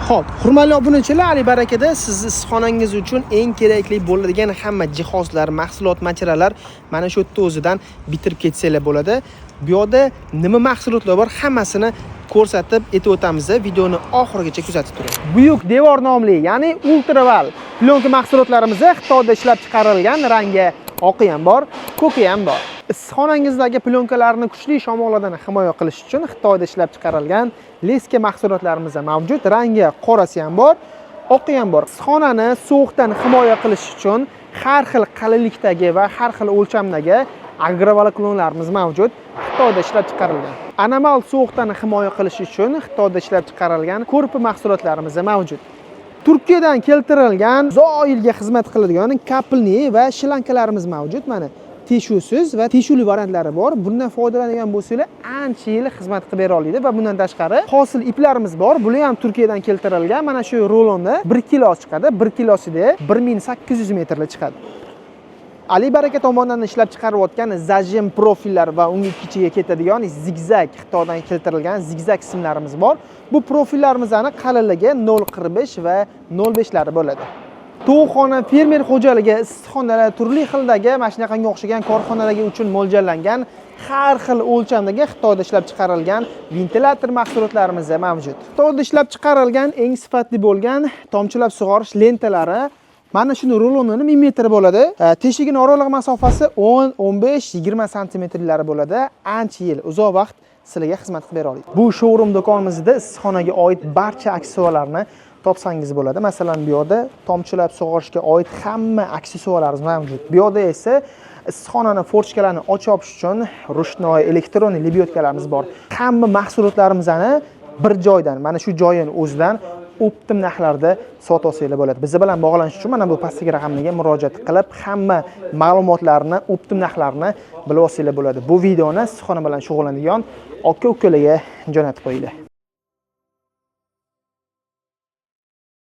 Xo'p, hurmatli obunachilar, Ali barakada sizni issiqxonangiz uchun eng kerakli bo'ladigan hamma jihozlar, mahsulot, materiallar mana shu yerda o'zidan bitirib ketsanglar bo'ladi. Bu yerda nima mahsulotlar bor, hammasini ko'rsatib o'tamiz. Videoni oxirigacha kuzatib turing. Buyuk devor nomli, ya'ni ultraval plyonka mahsulotlarimiz Xitoyda ishlab chiqarilgan, rangi oqi ham bor, ko'ki ham bor. Issiqxonangizdagi plyonkalarni kuchli shamollardan himoya qilish uchun Xitoyda ishlab chiqarilgan leska mahsulotlarimiz mavjud. Rangi qorasi ham bor, oqi ham bor. Issiqxonani sovuqdan himoya qilish uchun har xil qalinlikdagi va har xil o'lchamdagi agrovolaklonlarimiz mavjud. Xitoyda ishlab chiqarilgan. Anomal sovuqdan himoya qilish uchun Xitoyda ishlab chiqarilgan ko'rpa mahsulotlarimiz mavjud. Turkiyadan keltirilgan uzoq yilga xizmat qiladigan kapilni va shlankalarimiz mavjud. Mana tishusiz va tishuli variantlari bor. Bundan foydalangan bo'lsangiz, ancha yil xizmat qilib bera oladi va bundan tashqari hosil iplarimiz bor. Bular ham Turkiyadan keltirilgan. Mana shu rulonni 1 kilo chiqadi. 1 kilosida 1800 metrli chiqadi. Ali baraka tomonidan ishlab chiqarayotgan zajim profillar va unga ichiga ketadigan zigzag Xitoydan keltirilgan zigzag simlarimiz bor. Bu profillarimizning qalinligi 0.45 va 0.5 lari bo'ladi. Tovuqxona, fermer xo'jaligi, issiqxonalar, turli xildagi mana shunaqanga o'xshagan korxonalarga uchun mo'ljallangan har xil o'lchamdagi Xitoyda ishlab chiqarilgan ventilyator mahsulotlarimiz mavjud. Xitoyda ishlab chiqarilgan eng sifatli bo'lgan tomchilab sug'orish lentalari mana shuni rulonini 1000 metr bo'ladi. Teshigining oraliq masofasi 10, 15, 20 santimetrlar bo'ladi. Ancha yil, uzoq vaqt sizlarga xizmat qilib bera oladi. Bu showroom do'konimizda issiqxonaga oid barcha aksessuarlarni topsangiz bo'ladi. Masalan, bu yerda tomchilab sug'orishga oid hamma aksessuarlarimiz mavjud. Bu yerda esa issiqxonani forchkalarini ochib olish uchun rushnoy elektronli libyotkalarimiz bor. Hamma mahsulotlarimizni bir joydan, mana shu joyning o'zidan optim narxlarda sota olsanglar bo'ladi. Biz bilan bog'lanish uchun mana bu pastdagi raqamga murojaat qilib, hamma ma'lumotlarni, optim narxlarini bilib olsanglar bo'ladi. Bu videoni issiqxona bilan shug'ullanadigan aka-ukalarga jo'natib qo'yinglar.